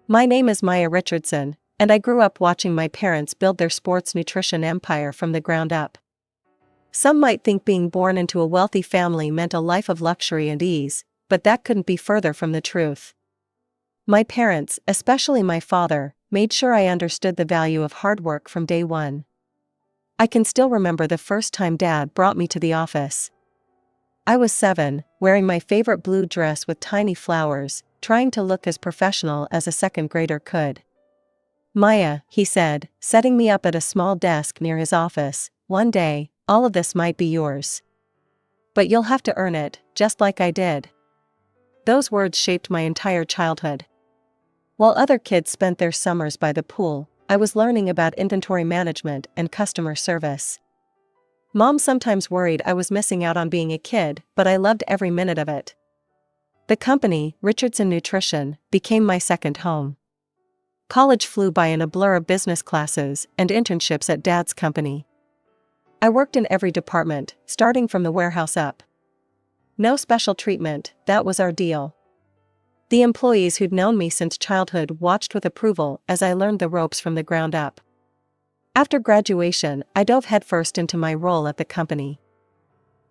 My name is Maya Richardson, and I grew up watching my parents build their sports nutrition empire from the ground up. Some might think being born into a wealthy family meant a life of luxury and ease, but that couldn't be further from the truth. My parents, especially my father, made sure I understood the value of hard work from day one. I can still remember the first time Dad brought me to the office. I was 7, wearing my favorite blue dress with tiny flowers, trying to look as professional as a second grader could. "Maya," he said, setting me up at a small desk near his office, "one day, all of this might be yours. But you'll have to earn it, just like I did." Those words shaped my entire childhood. While other kids spent their summers by the pool, I was learning about inventory management and customer service. Mom sometimes worried I was missing out on being a kid, but I loved every minute of it. The company, Richardson Nutrition, became my second home. College flew by in a blur of business classes and internships at Dad's company. I worked in every department, starting from the warehouse up. No special treatment, that was our deal. The employees who'd known me since childhood watched with approval as I learned the ropes from the ground up. After graduation, I dove headfirst into my role at the company.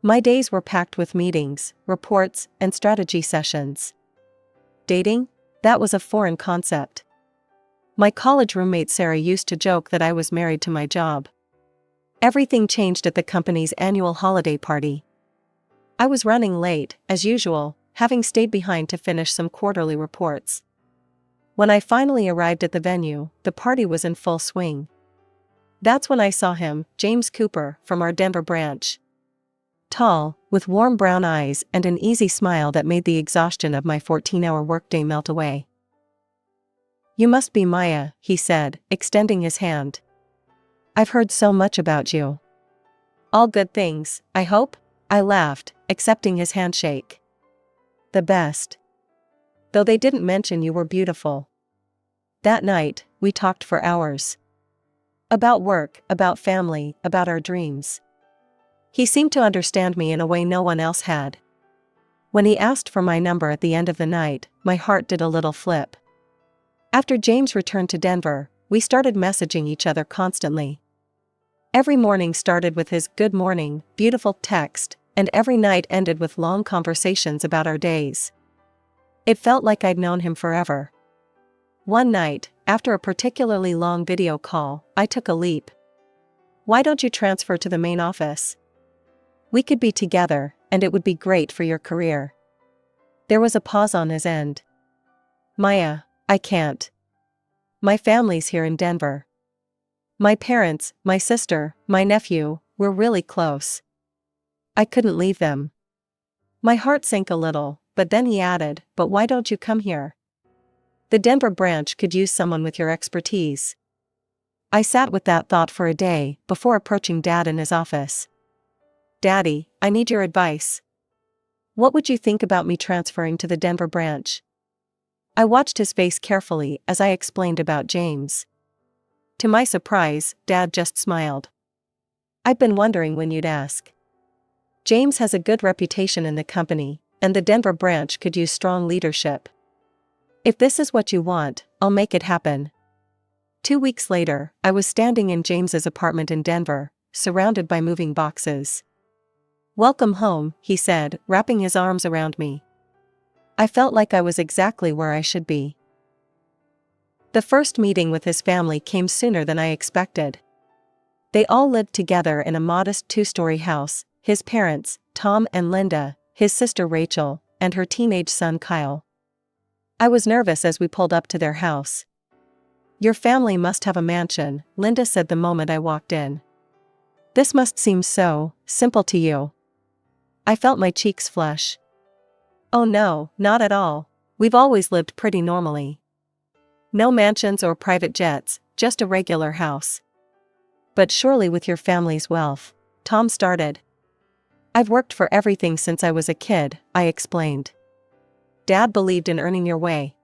My days were packed with meetings, reports, and strategy sessions. Dating? That was a foreign concept. My college roommate Sarah used to joke that I was married to my job. Everything changed at the company's annual holiday party. I was running late, as usual, having stayed behind to finish some quarterly reports. When I finally arrived at the venue, the party was in full swing. That's when I saw him, James Cooper, from our Denver branch. Tall, with warm brown eyes and an easy smile that made the exhaustion of my 14-hour workday melt away. "You must be Maya," he said, extending his hand. "I've heard so much about you." "All good things, I hope?" I laughed, accepting his handshake. "The best. Though they didn't mention you were beautiful." That night, we talked for hours. About work, about family, about our dreams. He seemed to understand me in a way no one else had. When he asked for my number at the end of the night, my heart did a little flip. After James returned to Denver, we started messaging each other constantly. Every morning started with his "good morning, beautiful" text, and every night ended with long conversations about our days. It felt like I'd known him forever. One night, after a particularly long video call, I took a leap. "Why don't you transfer to the main office? We could be together, and it would be great for your career." There was a pause on his end. "Maya, I can't. My family's here in Denver. My parents, my sister, my nephew, we're really close. I couldn't leave them." My heart sank a little, but then he added, "But why don't you come here? The Denver branch could use someone with your expertise." I sat with that thought for a day before approaching Dad in his office. "Daddy, I need your advice. What would you think about me transferring to the Denver branch?" I watched his face carefully as I explained about James. To my surprise, Dad just smiled. "I've been wondering when you'd ask. James has a good reputation in the company, and the Denver branch could use strong leadership. If this is what you want, I'll make it happen." 2 weeks later, I was standing in James's apartment in Denver, surrounded by moving boxes. "Welcome home," he said, wrapping his arms around me. I felt like I was exactly where I should be. The first meeting with his family came sooner than I expected. They all lived together in a modest 2-story house, his parents, Tom and Linda, his sister Rachel, and her teenage son Kyle. I was nervous as we pulled up to their house. "Your family must have a mansion," Linda said the moment I walked in. "This must seem so simple to you." I felt my cheeks flush. "Oh no, not at all. We've always lived pretty normally. No mansions or private jets, just a regular house." "But surely with your family's wealth," Tom started. "I've worked for everything since I was a kid," I explained. "Dad believed in earning your way.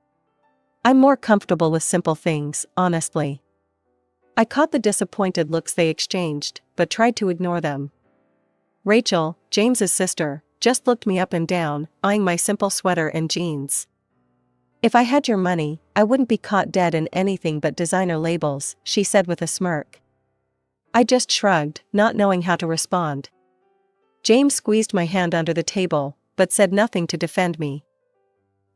I'm more comfortable with simple things, honestly." I caught the disappointed looks they exchanged, but tried to ignore them. Rachel, James's sister, just looked me up and down, eyeing my simple sweater and jeans. "If I had your money, I wouldn't be caught dead in anything but designer labels," she said with a smirk. I just shrugged, not knowing how to respond. James squeezed my hand under the table, but said nothing to defend me.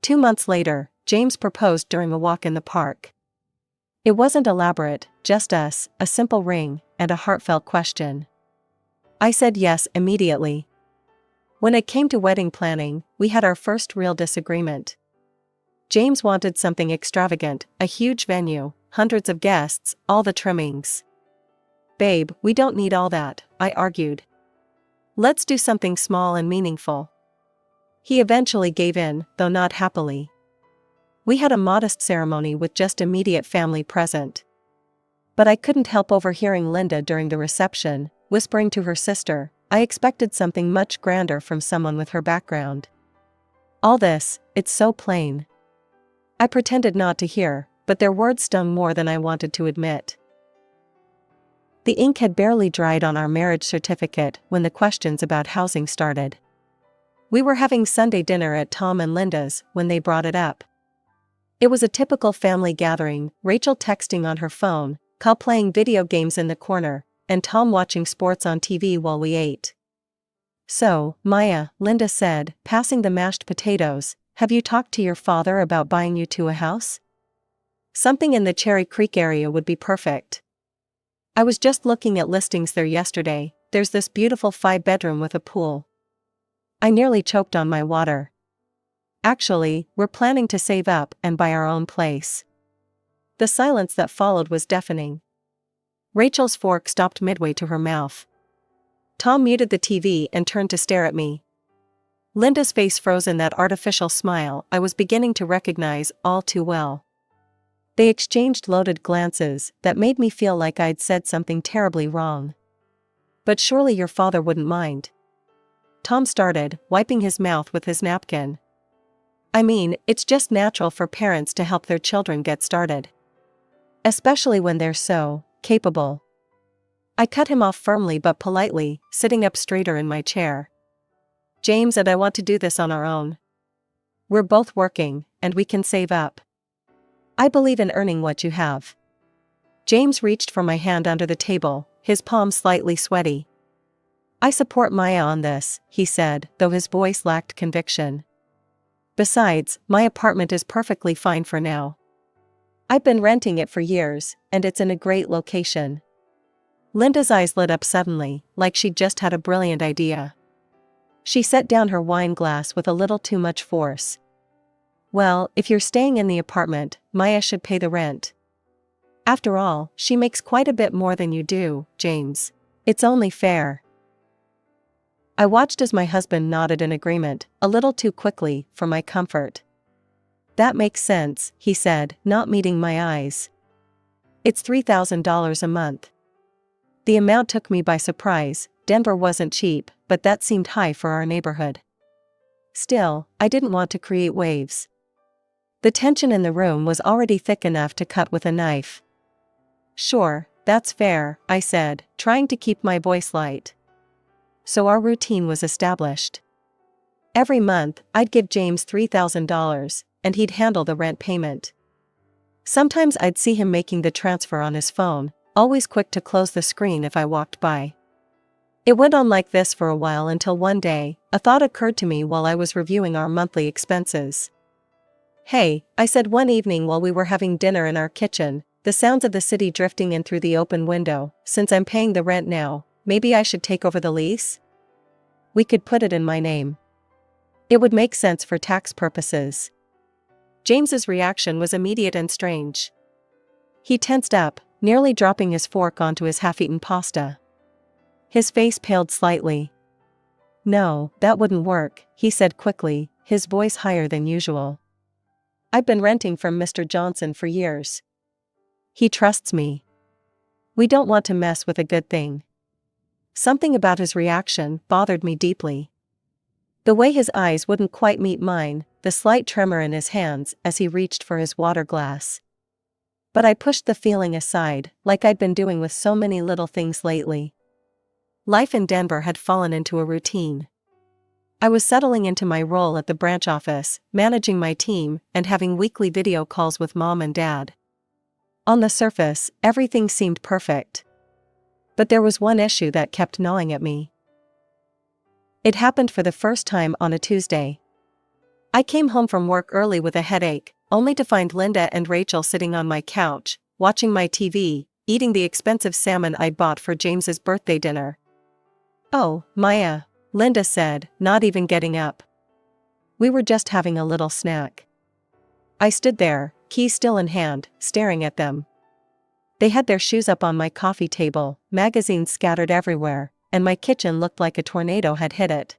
2 months later, James proposed during a walk in the park. It wasn't elaborate, just us, a simple ring, and a heartfelt question. I said yes immediately. When it came to wedding planning, we had our first real disagreement. James wanted something extravagant, a huge venue, hundreds of guests, all the trimmings. "Babe, we don't need all that," I argued. "Let's do something small and meaningful." He eventually gave in, though not happily. We had a modest ceremony with just immediate family present. But I couldn't help overhearing Linda during the reception, whispering to her sister, "I expected something much grander from someone with her background. All this, it's so plain." I pretended not to hear, but their words stung more than I wanted to admit. The ink had barely dried on our marriage certificate when the questions about housing started. We were having Sunday dinner at Tom and Linda's when they brought it up. It was a typical family gathering, Rachel texting on her phone, Kyle playing video games in the corner, and Tom watching sports on TV while we ate. "So, Maya," Linda said, passing the mashed potatoes, "have you talked to your father about buying you two a house? Something in the Cherry Creek area would be perfect. I was just looking at listings there yesterday. There's this beautiful 5-bedroom with a pool." I nearly choked on my water. "Actually, we're planning to save up and buy our own place." The silence that followed was deafening. Rachel's fork stopped midway to her mouth. Tom muted the TV and turned to stare at me. Linda's face froze in that artificial smile I was beginning to recognize all too well. They exchanged loaded glances that made me feel like I'd said something terribly wrong. "But surely your father wouldn't mind." Tom started, wiping his mouth with his napkin. "I mean, it's just natural for parents to help their children get started. Especially when they're so capable." I cut him off firmly but politely, sitting up straighter in my chair. "James and I want to do this on our own. We're both working, and we can save up. I believe in earning what you have." James reached for my hand under the table, his palm slightly sweaty. "I support Maya on this," he said, though his voice lacked conviction. "Besides, my apartment is perfectly fine for now. I've been renting it for years, and it's in a great location." Linda's eyes lit up suddenly, like she'd just had a brilliant idea. She set down her wine glass with a little too much force. "Well, if you're staying in the apartment, Maya should pay the rent. After all, she makes quite a bit more than you do, James. It's only fair." I watched as my husband nodded in agreement, a little too quickly for my comfort. "That makes sense," he said, not meeting my eyes. "It's $3,000 a month." The amount took me by surprise. Denver wasn't cheap, but that seemed high for our neighborhood. Still, I didn't want to create waves. The tension in the room was already thick enough to cut with a knife. "Sure, that's fair," I said, trying to keep my voice light. So our routine was established. Every month, I'd give James $3,000, and he'd handle the rent payment. Sometimes I'd see him making the transfer on his phone, always quick to close the screen if I walked by. It went on like this for a while until one day, a thought occurred to me while I was reviewing our monthly expenses. "Hey," I said one evening while we were having dinner in our kitchen, the sounds of the city drifting in through the open window, "since I'm paying the rent now, maybe I should take over the lease? We could put it in my name. It would make sense for tax purposes." James's reaction was immediate and strange. He tensed up, nearly dropping his fork onto his half-eaten pasta. His face paled slightly. "No, that wouldn't work," he said quickly, his voice higher than usual. "I've been renting from Mr. Johnson for years. He trusts me. We don't want to mess with a good thing." Something about his reaction bothered me deeply. The way his eyes wouldn't quite meet mine, the slight tremor in his hands as he reached for his water glass. But I pushed the feeling aside, like I'd been doing with so many little things lately. Life in Denver had fallen into a routine. I was settling into my role at the branch office, managing my team, and having weekly video calls with mom and dad. On the surface, everything seemed perfect. But there was one issue that kept gnawing at me. It happened for the first time on a Tuesday. I came home from work early with a headache, only to find Linda and Rachel sitting on my couch, watching my TV, eating the expensive salmon I'd bought for James's birthday dinner. "Oh, Maya," Linda said, not even getting up. "We were just having a little snack." I stood there, keys still in hand, staring at them. They had their shoes up on my coffee table, magazines scattered everywhere, and my kitchen looked like a tornado had hit it.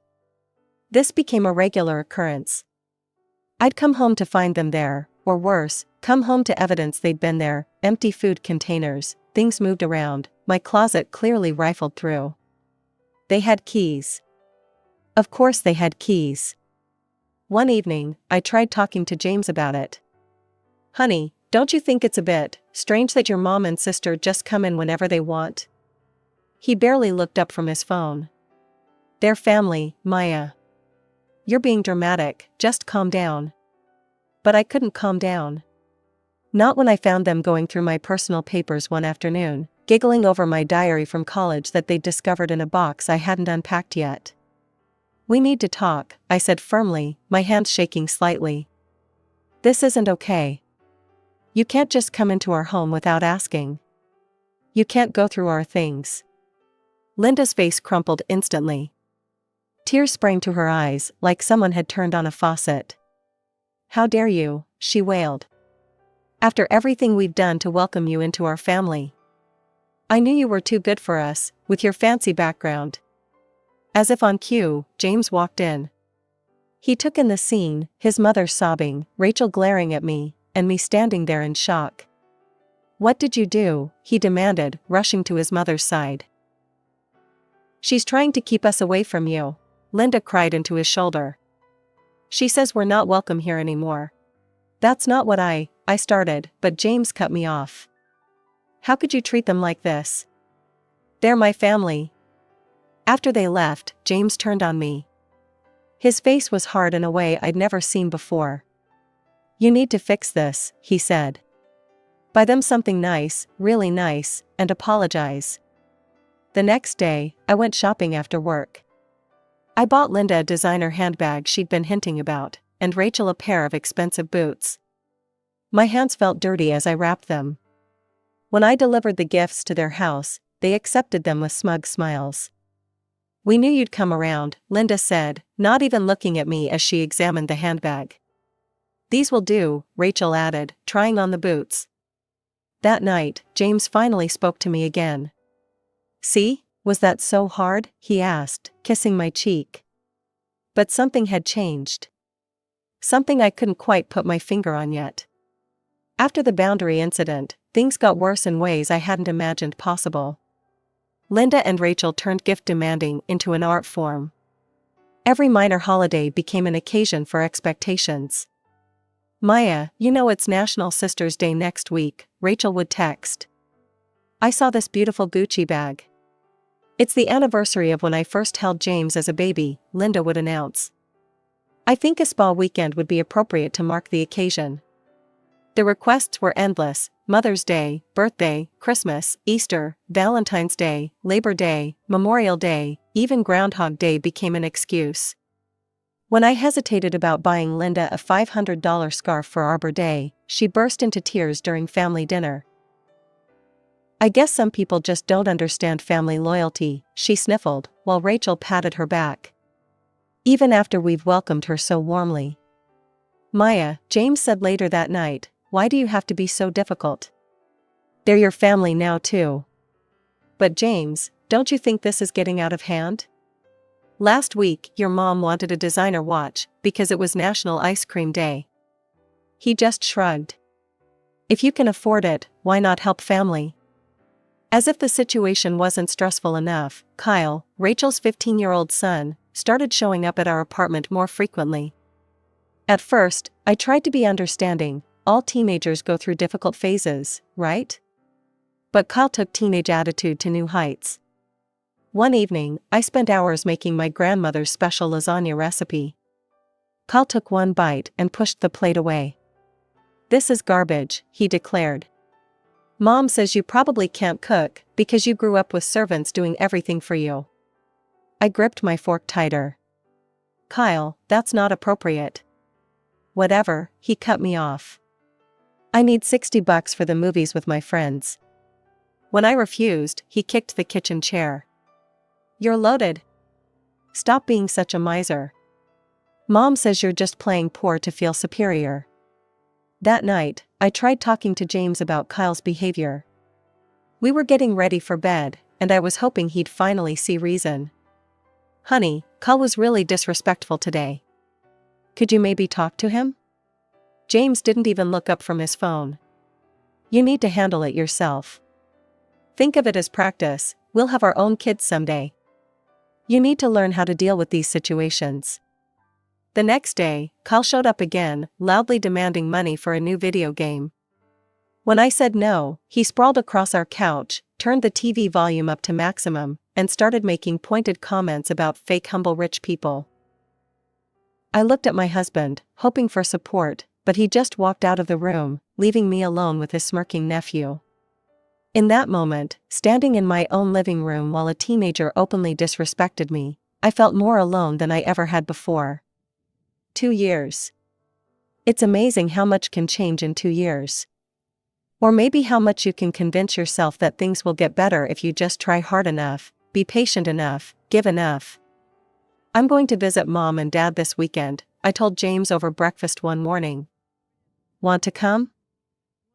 This became a regular occurrence. I'd come home to find them there, or worse, come home to evidence they'd been there, empty food containers, things moved around, my closet clearly rifled through. They had keys. Of course they had keys. One evening, I tried talking to James about it. "Honey, don't you think it's a bit strange that your mom and sister just come in whenever they want?" He barely looked up from his phone. "They're family, Maya. You're being dramatic, just calm down." But I couldn't calm down. Not when I found them going through my personal papers one afternoon, giggling over my diary from college that they'd discovered in a box I hadn't unpacked yet. "We need to talk," I said firmly, my hands shaking slightly. "This isn't okay. You can't just come into our home without asking. You can't go through our things." Linda's face crumpled instantly. Tears sprang to her eyes like someone had turned on a faucet. "How dare you," she wailed. "After everything we've done to welcome you into our family. I knew you were too good for us, with your fancy background." As if on cue, James walked in. He took in the scene, his mother sobbing, Rachel glaring at me, and me standing there in shock. "What did you do?" he demanded, rushing to his mother's side. "She's trying to keep us away from you," Linda cried into his shoulder. "She says we're not welcome here anymore." "That's not what I started," but James cut me off. "How could you treat them like this? They're my family." After they left, James turned on me. His face was hard in a way I'd never seen before. "You need to fix this," he said. "Buy them something nice, really nice, and apologize." The next day, I went shopping after work. I bought Linda a designer handbag she'd been hinting about, and Rachel a pair of expensive boots. My hands felt dirty as I wrapped them. When I delivered the gifts to their house, they accepted them with smug smiles. "We knew you'd come around," Linda said, not even looking at me as she examined the handbag. "These will do," Rachel added, trying on the boots. That night, James finally spoke to me again. "See, was that so hard?" he asked, kissing my cheek. But something had changed. Something I couldn't quite put my finger on yet. After the boundary incident, things got worse in ways I hadn't imagined possible. Linda and Rachel turned gift demanding into an art form. Every minor holiday became an occasion for expectations. "Maya, you know it's National Sisters' Day next week," Rachel would text. "I saw this beautiful Gucci bag. It's the anniversary of when I first held James as a baby," Linda would announce. "I think a spa weekend would be appropriate to mark the occasion." The requests were endless: Mother's Day, birthday, Christmas, Easter, Valentine's Day, Labor Day, Memorial Day, even Groundhog Day became an excuse. When I hesitated about buying Linda a $500 scarf for Arbor Day, she burst into tears during family dinner. "I guess some people just don't understand family loyalty," she sniffled, while Rachel patted her back. "Even after we've welcomed her so warmly." "Maya," James said later that night, "why do you have to be so difficult? They're your family now too." "But James, don't you think this is getting out of hand? Last week, your mom wanted a designer watch because it was National Ice Cream Day." He just shrugged. "If you can afford it, why not help family?" As if the situation wasn't stressful enough, Kyle, Rachel's 15-year-old son, started showing up at our apartment more frequently. At first, I tried to be understanding. All teenagers go through difficult phases, right? But Kyle took teenage attitude to new heights. One evening, I spent hours making my grandmother's special lasagna recipe. Kyle took one bite and pushed the plate away. "This is garbage," he declared. "Mom says you probably can't cook because you grew up with servants doing everything for you." I gripped my fork tighter. "Kyle, that's not appropriate." "Whatever," he cut me off. "I need $60 for the movies with my friends." When I refused, he kicked the kitchen chair. "You're loaded. Stop being such a miser. Mom says you're just playing poor to feel superior." That night, I tried talking to James about Kyle's behavior. We were getting ready for bed, and I was hoping he'd finally see reason. "Honey, Kyle was really disrespectful today. Could you maybe talk to him?" James didn't even look up from his phone. "You need to handle it yourself. Think of it as practice, we'll have our own kids someday. You need to learn how to deal with these situations." The next day, Kyle showed up again, loudly demanding money for a new video game. When I said no, he sprawled across our couch, turned the TV volume up to maximum, and started making pointed comments about fake humble rich people. I looked at my husband, hoping for support, but he just walked out of the room, leaving me alone with his smirking nephew. In that moment, standing in my own living room while a teenager openly disrespected me, I felt more alone than I ever had before. 2 years. It's amazing how much can change in 2 years. Or maybe how much you can convince yourself that things will get better if you just try hard enough, be patient enough, give enough. "I'm going to visit Mom and Dad this weekend," I told James over breakfast one morning. "Want to come?"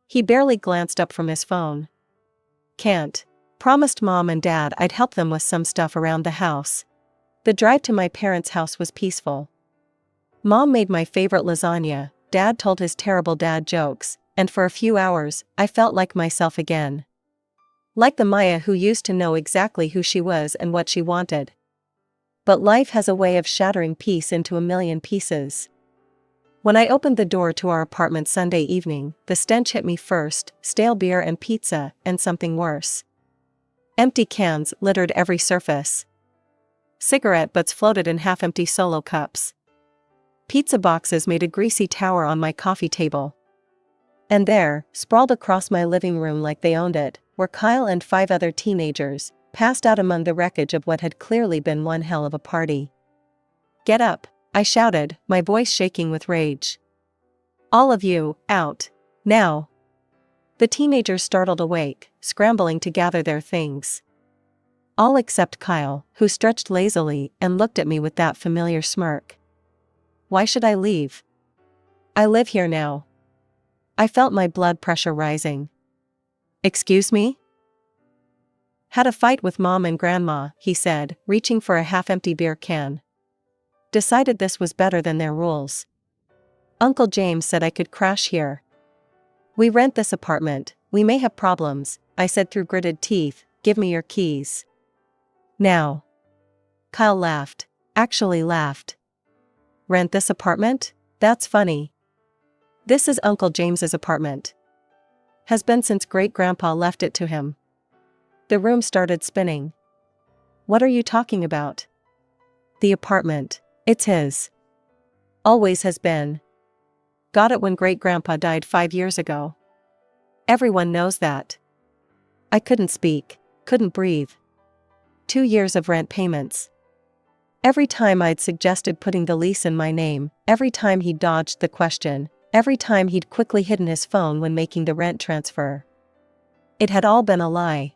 He barely glanced up from his phone. "Can't. Promised Mom and Dad I'd help them with some stuff around the house." The drive to my parents' house was peaceful. Mom made my favorite lasagna, Dad told his terrible dad jokes, and for a few hours, I felt like myself again. Like the Maya who used to know exactly who she was and what she wanted. But life has a way of shattering peace into a million pieces. When I opened the door to our apartment Sunday evening, the stench hit me first: stale beer and pizza, and something worse. Empty cans littered every surface. Cigarette butts floated in half-empty Solo cups. Pizza boxes made a greasy tower on my coffee table. And there, sprawled across my living room like they owned it, were Kyle and 5 other teenagers, passed out among the wreckage of what had clearly been one hell of a party. "Get up," I shouted, my voice shaking with rage. "All of you, out. Now." The teenagers startled awake, scrambling to gather their things. All except Kyle, who stretched lazily and looked at me with that familiar smirk. Why should I leave? I live here now. I felt my blood pressure rising. "Excuse me?" "Had a fight with Mom and Grandma," he said, reaching for a half-empty beer can. "Decided this was better than their rules. Uncle James said I could crash here. We rent this apartment, we may have problems," I said through gritted teeth. "Give me your keys. Now." Kyle laughed. Actually laughed. "Rent this apartment? That's funny. This is Uncle James's apartment. Has been since Great-Grandpa left it to him." The room started spinning. "What are you talking about?" "The apartment. It's his. Always has been. Got it when Great-Grandpa died 5 years ago. Everyone knows that." I couldn't speak, couldn't breathe. 2 years of rent payments. Every time I'd suggested putting the lease in my name, every time he'd dodged the question, every time he'd quickly hidden his phone when making the rent transfer. It had all been a lie.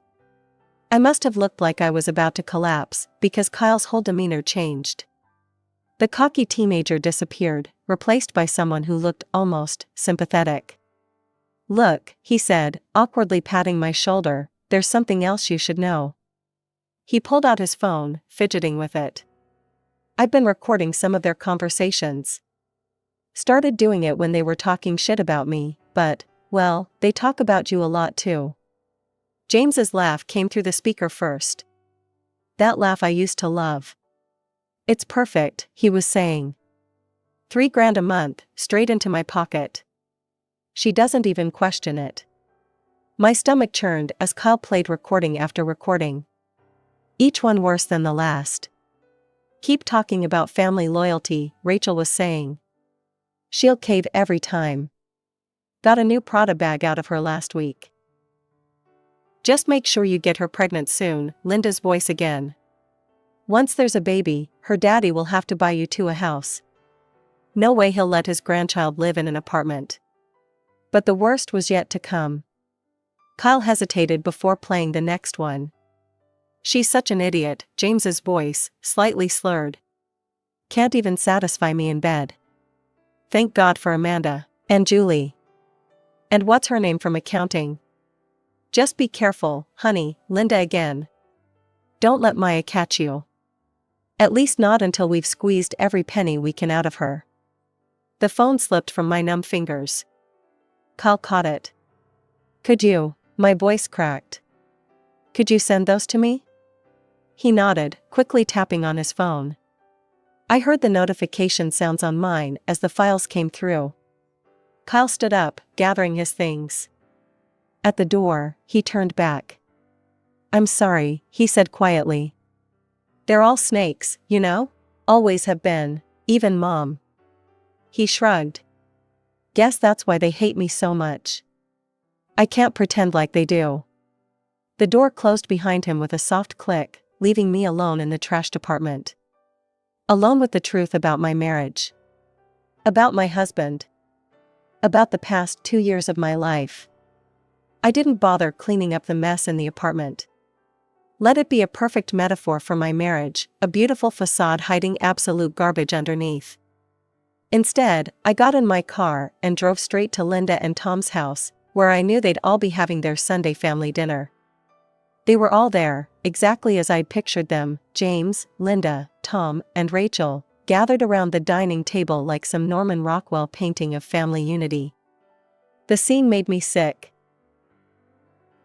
I must have looked like I was about to collapse, because Kyle's whole demeanor changed. The cocky teenager disappeared, replaced by someone who looked almost sympathetic. "Look," he said, awkwardly patting my shoulder, "there's something else you should know." He pulled out his phone, fidgeting with it. I'd been recording some of their conversations. Started doing it when they were talking shit about me, but, well, they talk about you a lot too. James's laugh came through the speaker first. That laugh I used to love. "It's perfect," he was saying. $3,000 a month, straight into my pocket. She doesn't even question it. My stomach churned as Kyle played recording after recording. Each one worse than the last. Keep talking about family loyalty, Rachel was saying. She'll cave every time. Got a new Prada bag out of her last week. Just make sure you get her pregnant soon, Linda's voice again. Once there's a baby, her daddy will have to buy you two a house. No way he'll let his grandchild live in an apartment. But the worst was yet to come. Kyle hesitated before playing the next one. She's such an idiot, James's voice, slightly slurred. Can't even satisfy me in bed. Thank God for Amanda. And Julie. And what's her name from accounting? Just be careful, honey, Linda again. Don't let Maya catch you. At least not until we've squeezed every penny we can out of her. The phone slipped from my numb fingers. Kyle caught it. Could you? My voice cracked. Could you send those to me? He nodded, quickly tapping on his phone. I heard the notification sounds on mine as the files came through. Kyle stood up, gathering his things. At the door, he turned back. I'm sorry, he said quietly. They're all snakes, you know? Always have been, even Mom. He shrugged. Guess that's why they hate me so much. I can't pretend like they do. The door closed behind him with a soft click, leaving me alone in the trashed apartment. Alone with the truth about my marriage. About my husband. About the past 2 years of my life. I didn't bother cleaning up the mess in the apartment. Let it be a perfect metaphor for my marriage, a beautiful facade hiding absolute garbage underneath. Instead, I got in my car and drove straight to Linda and Tom's house, where I knew they'd all be having their Sunday family dinner. They were all there, exactly as I'd pictured them, James, Linda, Tom, and Rachel, gathered around the dining table like some Norman Rockwell painting of family unity. The scene made me sick.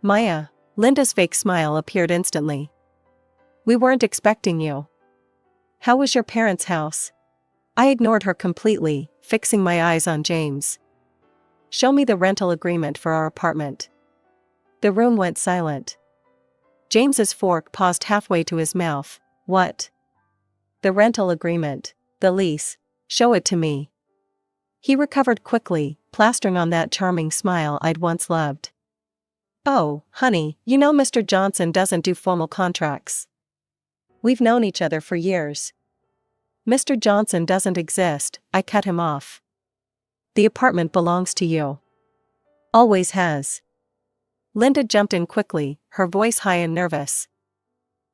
Maya. Linda's fake smile appeared instantly. We weren't expecting you. How was your parents' house? I ignored her completely, fixing my eyes on James. Show me the rental agreement for our apartment. The room went silent. James's fork paused halfway to his mouth. What? The rental agreement. The lease. Show it to me. He recovered quickly, plastering on that charming smile I'd once loved. Oh, honey, you know Mr. Johnson doesn't do formal contracts. We've known each other for years. Mr. Johnson doesn't exist, I cut him off. The apartment belongs to you. Always has. Linda jumped in quickly, her voice high and nervous.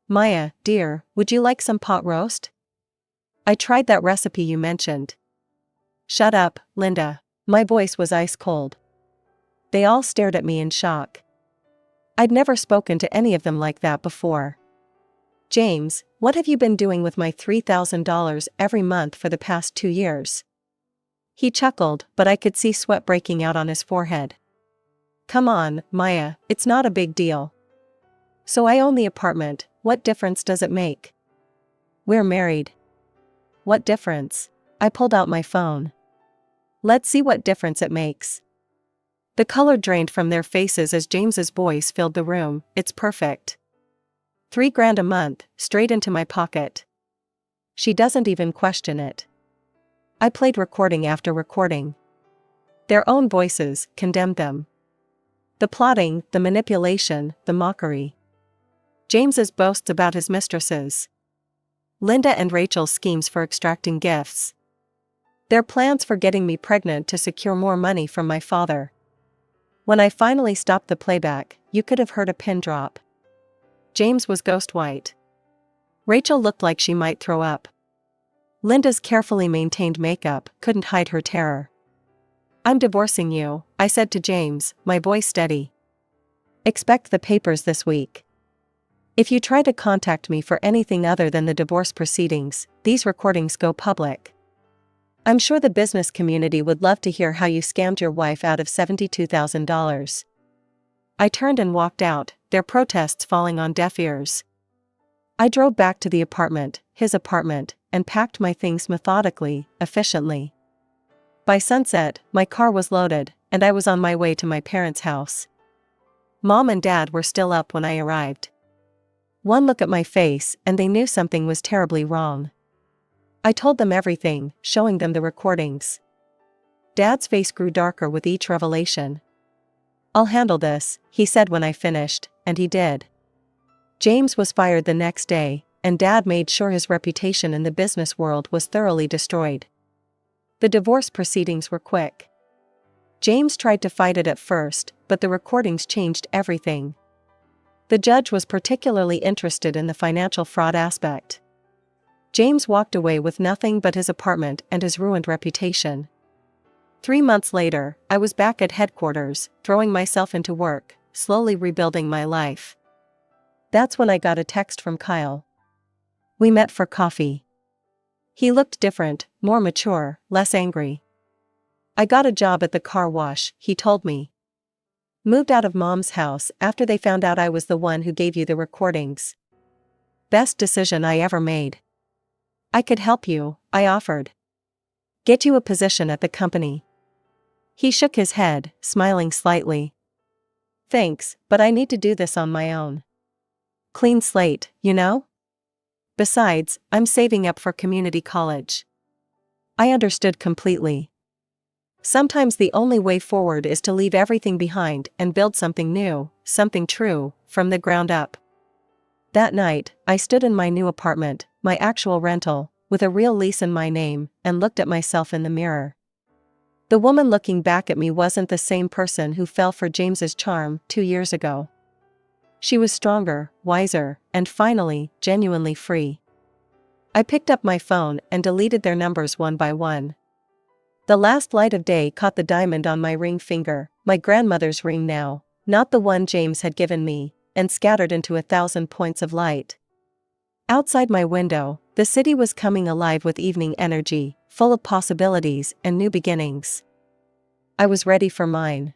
Maya, dear, would you like some pot roast? I tried that recipe you mentioned. Shut up, Linda. My voice was ice cold. They all stared at me in shock. I'd never spoken to any of them like that before. James, what have you been doing with my $3,000 every month for the past 2 years? He chuckled, but I could see sweat breaking out on his forehead. Come on, Maya, it's not a big deal. So I own the apartment, what difference does it make? We're married. What difference? I pulled out my phone. Let's see what difference it makes. The color drained from their faces as James's voice filled the room. It's perfect. $3,000 a month, straight into my pocket. She doesn't even question it. I played recording after recording. Their own voices condemned them. The plotting, the manipulation, the mockery. James's boasts about his mistresses. Linda and Rachel's schemes for extracting gifts. Their plans for getting me pregnant to secure more money from my father. When I finally stopped the playback, you could have heard a pin drop. James was ghost white. Rachel looked like she might throw up. Linda's carefully maintained makeup couldn't hide her terror. I'm divorcing you, I said to James, my voice steady. Expect the papers this week. If you try to contact me for anything other than the divorce proceedings, these recordings go public. I'm sure the business community would love to hear how you scammed your wife out of $72,000. I turned and walked out, their protests falling on deaf ears. I drove back to the apartment, his apartment, and packed my things methodically, efficiently. By sunset, my car was loaded, and I was on my way to my parents' house. Mom and Dad were still up when I arrived. One look at my face and they knew something was terribly wrong. I told them everything, showing them the recordings. Dad's face grew darker with each revelation. "I'll handle this," he said when I finished, and he did. James was fired the next day, and Dad made sure his reputation in the business world was thoroughly destroyed. The divorce proceedings were quick. James tried to fight it at first, but the recordings changed everything. The judge was particularly interested in the financial fraud aspect. James walked away with nothing but his apartment and his ruined reputation. 3 months later, I was back at headquarters, throwing myself into work, slowly rebuilding my life. That's when I got a text from Kyle. We met for coffee. He looked different, more mature, less angry. "I got a job at the car wash," he told me. "Moved out of Mom's house after they found out I was the one who gave you the recordings. Best decision I ever made." "I could help you," I offered. "Get you a position at the company." He shook his head, smiling slightly. "Thanks, but I need to do this on my own. Clean slate, you know? Besides, I'm saving up for community college." I understood completely. Sometimes the only way forward is to leave everything behind and build something new, something true, from the ground up. That night, I stood in my new apartment, my actual rental, with a real lease in my name, and looked at myself in the mirror. The woman looking back at me wasn't the same person who fell for James's charm 2 years ago. She was stronger, wiser, and finally, genuinely free. I picked up my phone and deleted their numbers one by one. The last light of day caught the diamond on my ring finger, my grandmother's ring now, not the one James had given me, and scattered into 1,000 points of light. Outside my window, the city was coming alive with evening energy, full of possibilities and new beginnings. I was ready for mine.